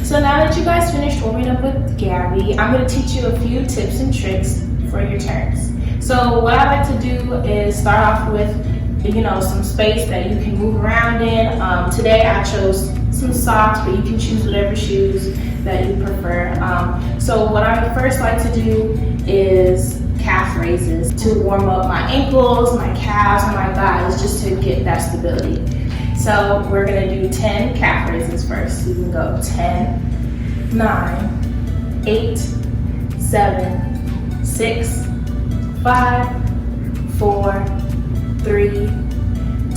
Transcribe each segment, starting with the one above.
So now that you guys finished warming up with Gabby, I'm going to teach you a few tips and tricks for your turns. So what I like to do is start off with, some space that you can move around in. Today I chose some socks, but you can choose whatever shoes that you prefer. So what I first like to do is calf raises to warm up my ankles, my calves, and my thighs, just to get that stability. So we're gonna do 10 calf raises first. You can go 10, 9, 8, 7, 6, 5, 4, 3,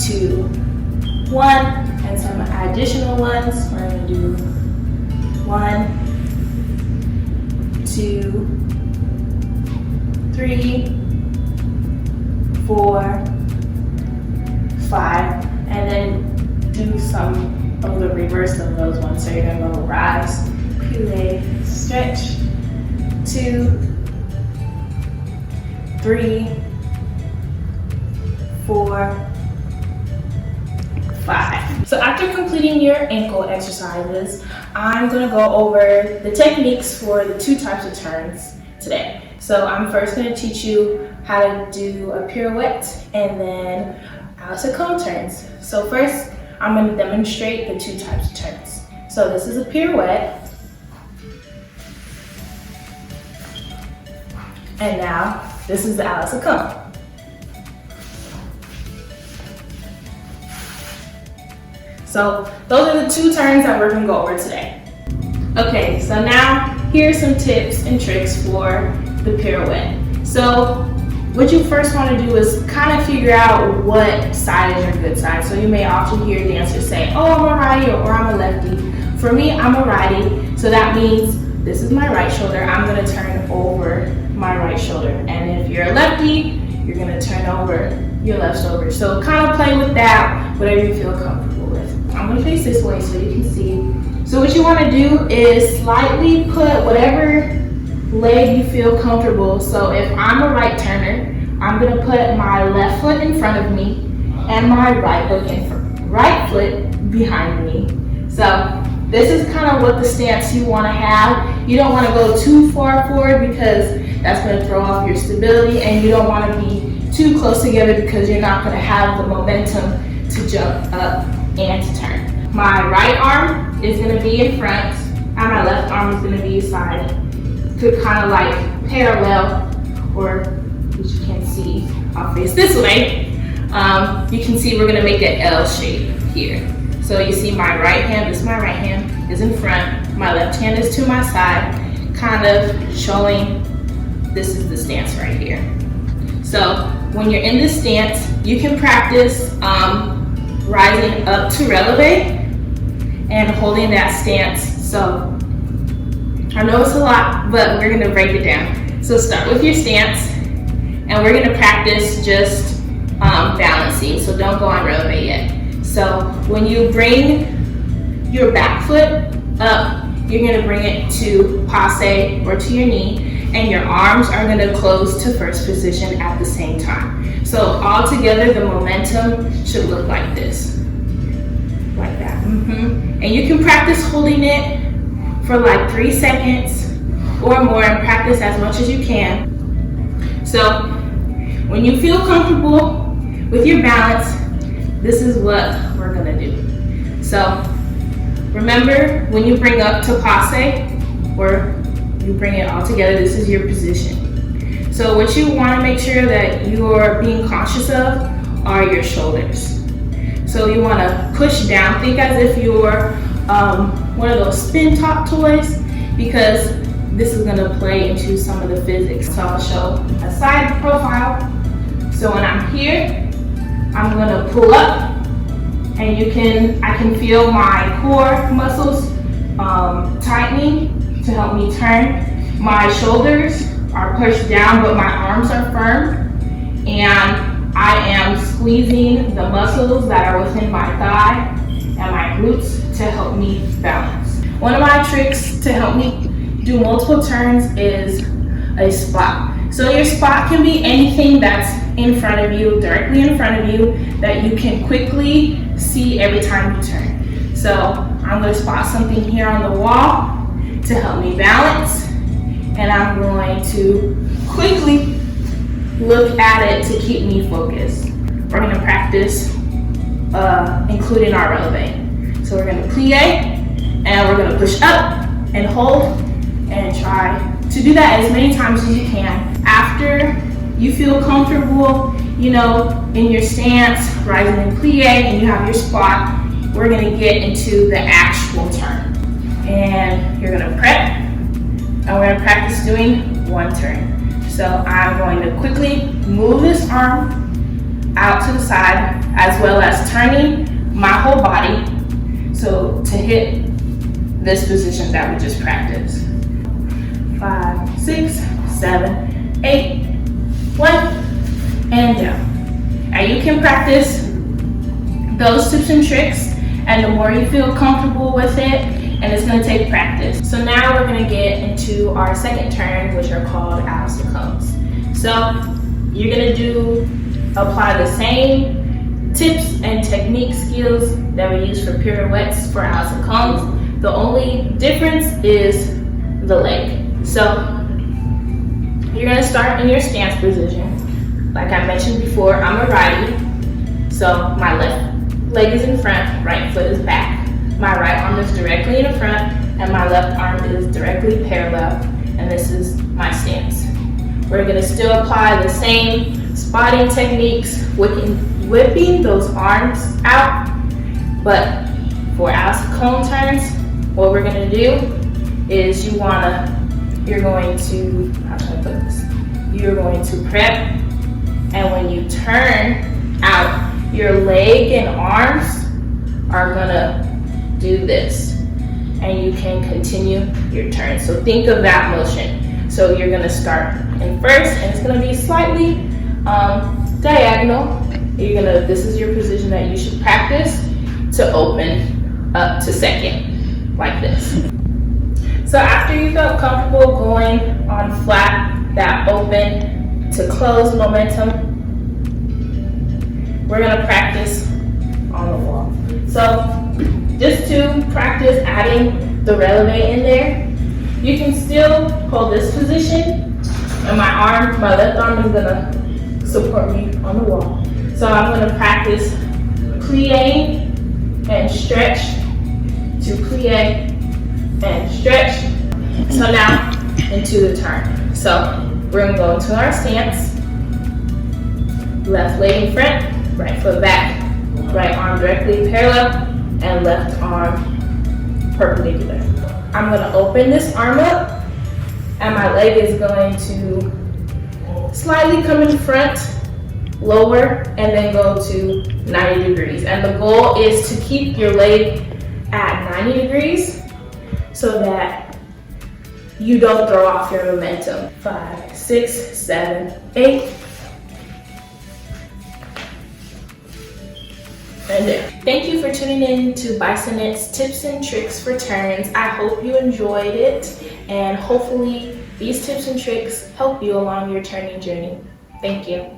2, 1, and some additional ones. We're gonna do 1, 2, 3, 4, 5, and then do some of the reverse of those ones. So you're gonna go rise, pirouette, stretch, 2, 3, 4, 5. So after completing your ankle exercises, I'm gonna go over the techniques for the 2 types of turns today. So I'm first gonna teach you how to do a pirouette and then Seconde turns. So first, I'm going to demonstrate the 2 types of turns. So this is a pirouette. And now, this is the Seconde. So those are the 2 turns that we're going to go over today. Okay, so now here's some tips and tricks for the pirouette. So what you first want to do is kind of figure out what side is your good side. So you may often hear dancers say, oh, I'm a righty or I'm a lefty. For me, I'm a righty, so that means this is my right shoulder. I'm going to turn over my right shoulder. And if you're a lefty, you're going to turn over your left shoulder. So kind of play with that, whatever you feel comfortable with. I'm going to face this way so you can see. So what you want to do is slightly put whatever leg you feel comfortable. So if I'm a right turner, I'm going to put my left foot in front of me and my right foot behind me. So this is kind of what the stance you want to have. You don't want to go too far forward because that's going to throw off your stability, and you don't want to be too close together because you're not going to have the momentum to jump up and to turn. My right arm is going to be in front and my left arm is going to be aside. Could kind of like parallel, or which you can see, I'll face this way. You can see we're gonna make an L shape here. So you see my right hand, this is my right hand, is in front. My left hand is to my side, kind of showing this is the stance right here. So when you're in this stance, you can practice rising up to releve and holding that stance. So I know it's a lot, but we're gonna break it down. So start with your stance, and we're gonna practice just balancing, so don't go on releve yet. So when you bring your back foot up, you're gonna bring it to passe or to your knee, and your arms are gonna close to first position at the same time. So all together, the momentum should look like this, like that. And you can practice holding it for like 3 seconds or more, and practice as much as you can. So when you feel comfortable with your balance, this is what we're gonna do. So remember, when you bring up to passe, or you bring it all together, this is your position. So what you wanna make sure that you're being conscious of are your shoulders. So you wanna push down, think as if you're one of those spin top toys, because this is gonna play into some of the physics. So I'll show a side profile. So when I'm here, I'm gonna pull up, and I can feel my core muscles tightening to help me turn. My shoulders are pushed down, but my arms are firm, and I am squeezing the muscles that are within my thigh and my glutes to help me balance. One of my tricks to help me do multiple turns is a spot. So your spot can be anything that's in front of you, directly in front of you, that you can quickly see every time you turn. So I'm going to spot something here on the wall to help me balance, and I'm going to quickly look at it to keep me focused. We're going to practice including our releve. So we're going to plie, and we're going to push up and hold, and try to do that as many times as you can. After you feel comfortable, in your stance, rising and plie, and you have your spot, we're going to get into the actual turn. And you're going to prep, and we're going to practice doing one turn. So I'm going to quickly move this arm out to the side, as well as turning my whole body, so to hit this position that we just practiced. 5, 6, 7, 8, 1, and down. And you can practice those tips and tricks, and the more you feel comfortable with it, and it's going to take practice. So now we're going to get into our second turn, which are called Secondes. So you're going to apply the same tips and technique skills that we use for pirouettes for Secondes. The only difference is the leg. So you're going to start in your stance position. Like I mentioned before, I'm a righty, so my left leg is in front, right foot is back. My right arm is directly in the front, and my left arm is directly parallel, and this is my stance. We're going to still apply the same spotting techniques, whipping those arms out, but for Seconde turns, what we're going to do is you're going to prep, and when you turn out, your leg and arms are gonna do this, and you can continue your turn. So think of that motion. So you're gonna start in first, and it's gonna be slightly diagonal. This is your position that you should practice to open up to second, like this. So after you felt comfortable going on flat, that open to close momentum, we're gonna practice on the wall. So just to practice adding the releve in there, you can still hold this position, and my left arm is gonna support me on the wall. So I'm gonna practice plie and stretch to plie and stretch. So now into the turn. So we're gonna go into our stance. Left leg in front, right foot back, right arm directly parallel, and left arm perpendicular. I'm gonna open this arm up, and my leg is going to slightly come in front, lower, and then go to 90 degrees. And the goal is to keep your leg at 90 degrees so that you don't throw off your momentum. 5, 6, 7, 8. And there. Thank you for tuning in to Bisonette's Tips and Tricks for Turns. I hope you enjoyed it, and hopefully these tips and tricks help you along your turning journey. Thank you.